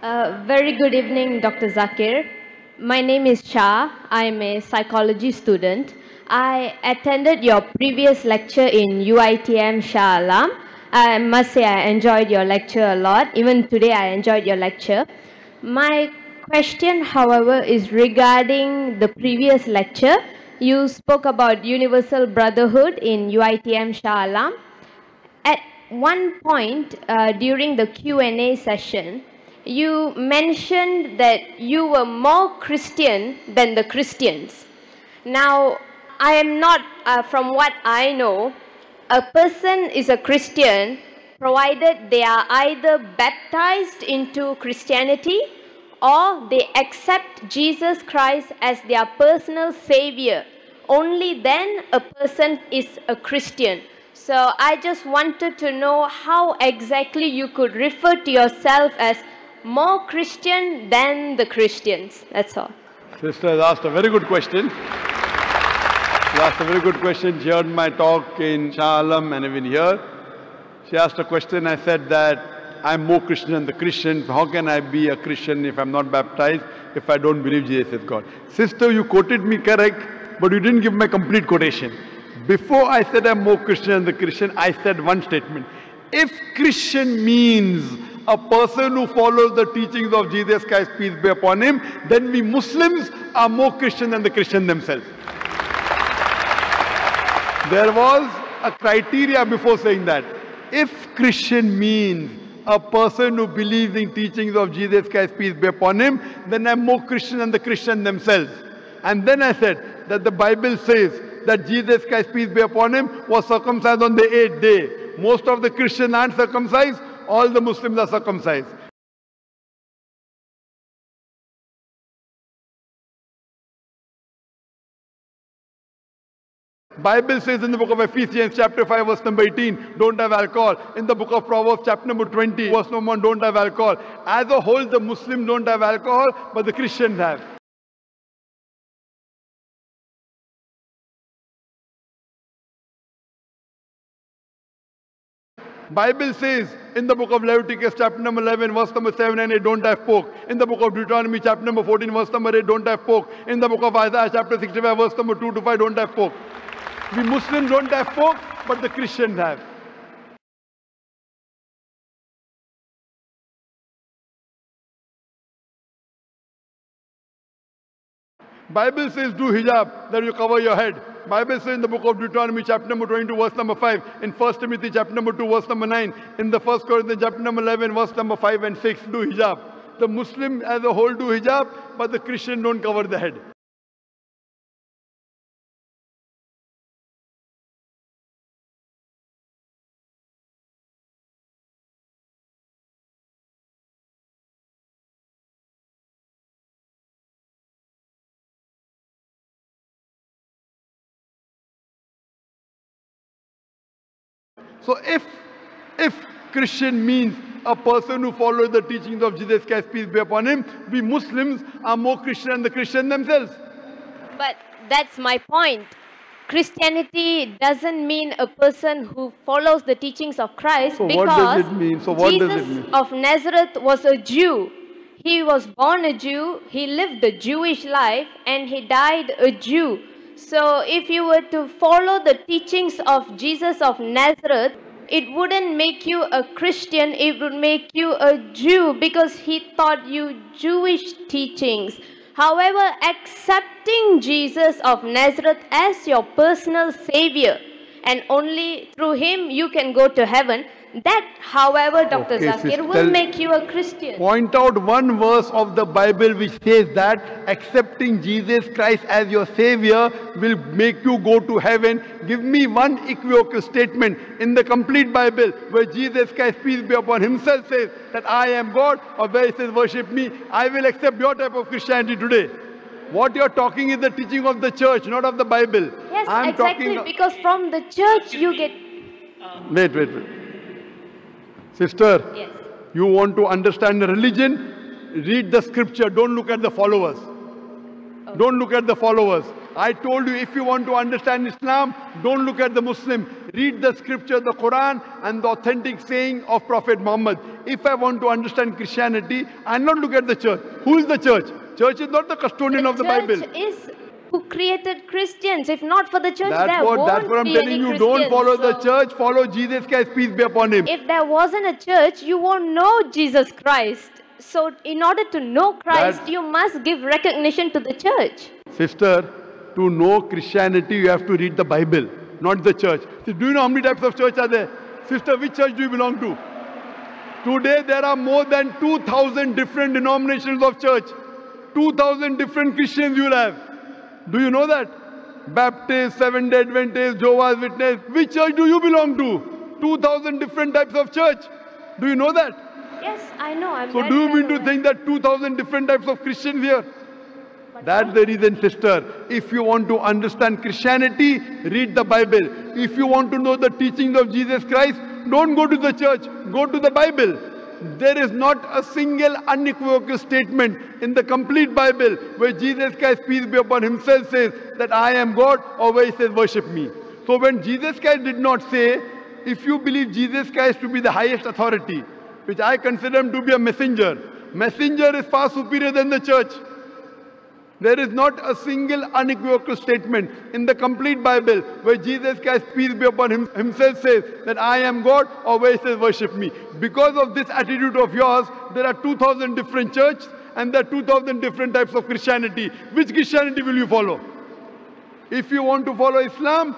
Very good evening, Dr. Zakir. My name is Shah. I'm a psychology student. I attended your previous lecture in UITM Shah Alam. I must say I enjoyed your lecture a lot. Even today I enjoyed your lecture. My question, however, is regarding the previous lecture. You spoke about universal brotherhood in UITM Shah Alam. At one point during the Q&A session, you mentioned that you were more Christian than the Christians. Now, I am not, from what I know, a person is a Christian provided they are either baptized into Christianity or they accept Jesus Christ as their personal savior. Only then a person is a Christian. So I just wanted to know how exactly you could refer to yourself as more Christian than the Christians. That's all. Sister has asked a very good question. She asked a very good question. She heard my talk in Shah Alam and even here. She asked a question. I said that I'm more Christian than the Christians. How can I be a Christian if I'm not baptized, if I don't believe Jesus is God? Sister, you quoted me correct, but you didn't give my complete quotation. Before I said I'm more Christian than the Christian, I said one statement. If Christian means a person who follows the teachings of Jesus Christ, peace be upon him, then we Muslims are more Christian than the Christian themselves. There was a criteria before saying that. If Christian means a person who believes in teachings of Jesus Christ, peace be upon him, then I'm more Christian than the Christian themselves. And then I said that the Bible says that Jesus Christ, peace be upon him, was circumcised on the 8th day. Most of the Christians aren't circumcised, all the Muslims are circumcised. Bible says in the book of Ephesians chapter 5 verse number 18, don't have alcohol. In the book of Proverbs chapter number 20 verse number 1, don't have alcohol. As a whole, the Muslims don't have alcohol, but the Christians have. Bible says in the book of Leviticus chapter number 11 verse number 7 and 8, don't have pork. In the book of Deuteronomy chapter number 14 verse number 8, don't have pork. In the book of Isaiah chapter 65 verse number 2 to 5, don't have pork. We Muslims don't have pork, but the Christians have. Bible says do hijab, that you cover your head. Bible says in the book of Deuteronomy chapter number 22 verse number 5, in 1 Timothy chapter number 2 verse number 9, in the 1 Corinthians chapter number 11 verse number 5 and 6, do hijab. The Muslim as a whole do hijab, but the Christian don't cover the head. So if Christian means a person who follows the teachings of Jesus Christ, peace be upon him, we Muslims are more Christian than the Christians themselves. But that's my point. Christianity doesn't mean a person who follows the teachings of Christ, So because what does it mean? So what Jesus does it mean? of Nazareth was a Jew. He was born a Jew, he lived the Jewish life, and he died a Jew. So if you were to follow the teachings of Jesus of Nazareth, it wouldn't make you a Christian, it would make you a Jew, because he taught you Jewish teachings. However, accepting Jesus of Nazareth as your personal savior, and only through him you can go to heaven, that, however, Dr. Okay, Zakir, sister, will make you a Christian. Point out one verse of the Bible which says that accepting Jesus Christ as your Savior will make you go to heaven. Give me one equivocal statement in the complete Bible where Jesus Christ, peace be upon himself, says that I am God, or where he says worship me. I will accept your type of Christianity today. What you're talking is the teaching of the church, not of the Bible. Yes, I'm exactly, because from the church you get... Wait. Sister, Yes. you want to understand the religion? Read the scripture. Don't look at the followers. Okay. Don't look at the followers. I told you, if you want to understand Islam, don't look at the Muslim. Read the scripture, the Quran, and the authentic saying of Prophet Muhammad. If I want to understand Christianity, I'll not look at the church. Who is the church? Church is not the custodian of the Bible. Church is who created Christians. If not for the church, That's what I'm telling you. Don't follow the church, follow Jesus Christ, peace be upon him. If there wasn't a church, you won't know Jesus Christ. So in order to know Christ, you must give recognition to the church. Sister, to know Christianity, you have to read the Bible, not the church. So do you know how many types of church are there? Sister, which church do you belong to? Today there are more than 2,000 different denominations of church. 2,000 different Christians you will have. Do you know that? Baptist, Seventh-day Adventist, Jehovah's Witness. Which church do you belong to? 2,000 different types of church. Do you know that? Yes, I know. So do you mean to think that 2,000 different types of Christians here? That's the reason, sister. If you want to understand Christianity, read the Bible. If you want to know the teachings of Jesus Christ, don't go to the church, go to the Bible. There is not a single unequivocal statement in the complete Bible where Jesus Christ, peace be upon himself, says that I am God, or where he says worship me. So when Jesus Christ did not say, if you believe Jesus Christ to be the highest authority, which I consider him to be a messenger, messenger is far superior than the church. There is not a single unequivocal statement in the complete Bible where Jesus Christ, peace be upon him, himself says that I am God, or where he says worship me. Because of this attitude of yours, there are 2,000 different churches and there are 2,000 different types of Christianity. Which Christianity will you follow? If you want to follow Islam,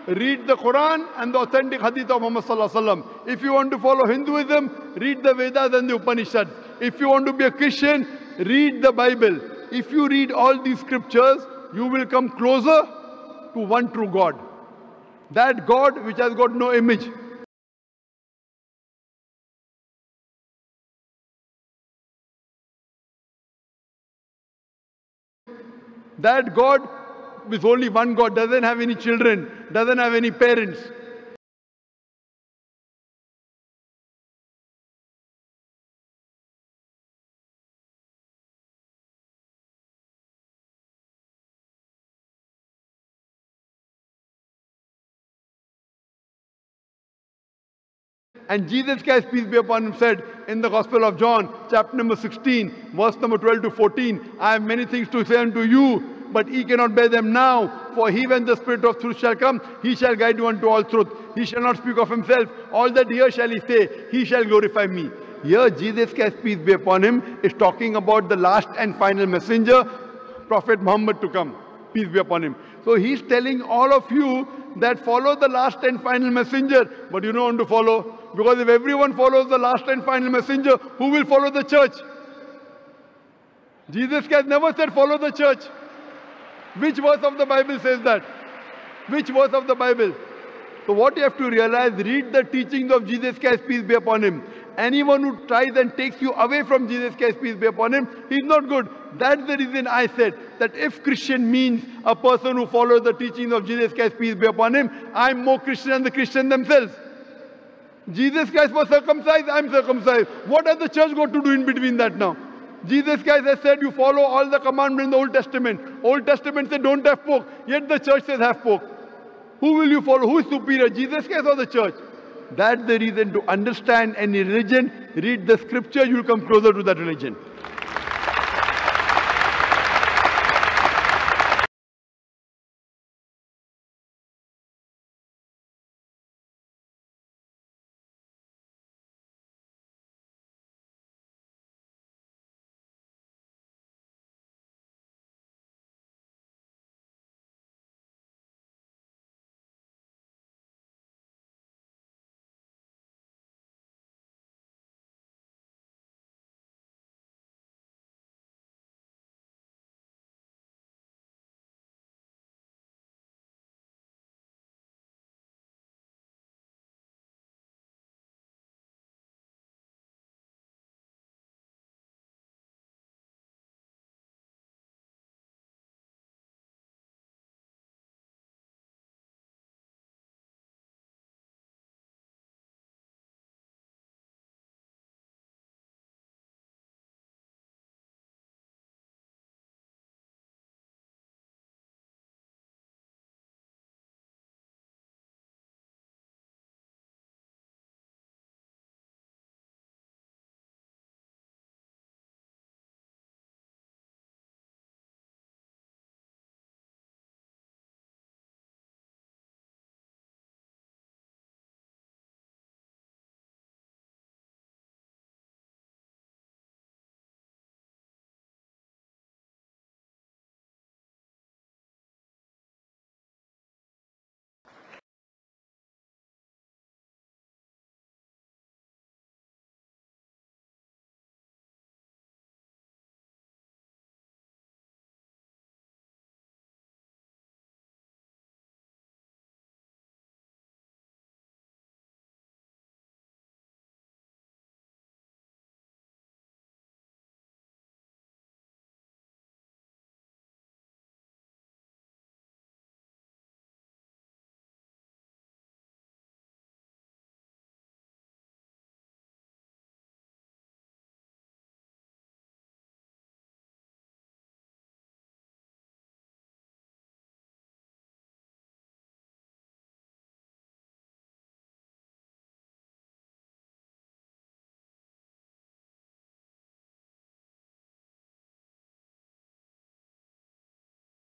read the Quran and the authentic hadith of Muhammad sallallahu alaihi wasallam. If you want to follow Hinduism, read the Vedas and the Upanishads. If you want to be a Christian, read the Bible. If you read all these scriptures, you will come closer to one true God. That God which has got no image. That God with only one God, doesn't have any children, doesn't have any parents. And Jesus Christ, peace be upon him, said in the Gospel of John, chapter number 16, verse number 12 to 14, I have many things to say unto you, but ye cannot bear them now. For he, when the Spirit of truth shall come, he shall guide you unto all truth. He shall not speak of himself. All that here shall he say, he shall glorify me. Here Jesus Christ, peace be upon him, is talking about the last and final messenger, Prophet Muhammad, to come. Peace be upon him. So he's telling all of you that follow the last and final messenger, but you don't want to follow. Because if everyone follows the last and final messenger, who will follow the church? Jesus Christ never said follow the church. Which verse of the Bible says that? Which verse of the Bible? So what you have to realize, read the teachings of Jesus Christ, peace be upon him. Anyone who tries and takes you away from Jesus Christ, peace be upon him, he's not good. That's the reason I said that if Christian means a person who follows the teachings of Jesus Christ, peace be upon him, I'm more Christian than the Christians themselves. Jesus Christ was circumcised, I'm circumcised. What has the church got to do in between that now? Jesus Christ has said you follow all the commandments in the Old Testament. Old Testament said don't have pork, yet the church says have pork. Who will you follow? Who is superior, Jesus Christ or the church? That's the reason to understand any religion, read the scripture, you will come closer to that religion.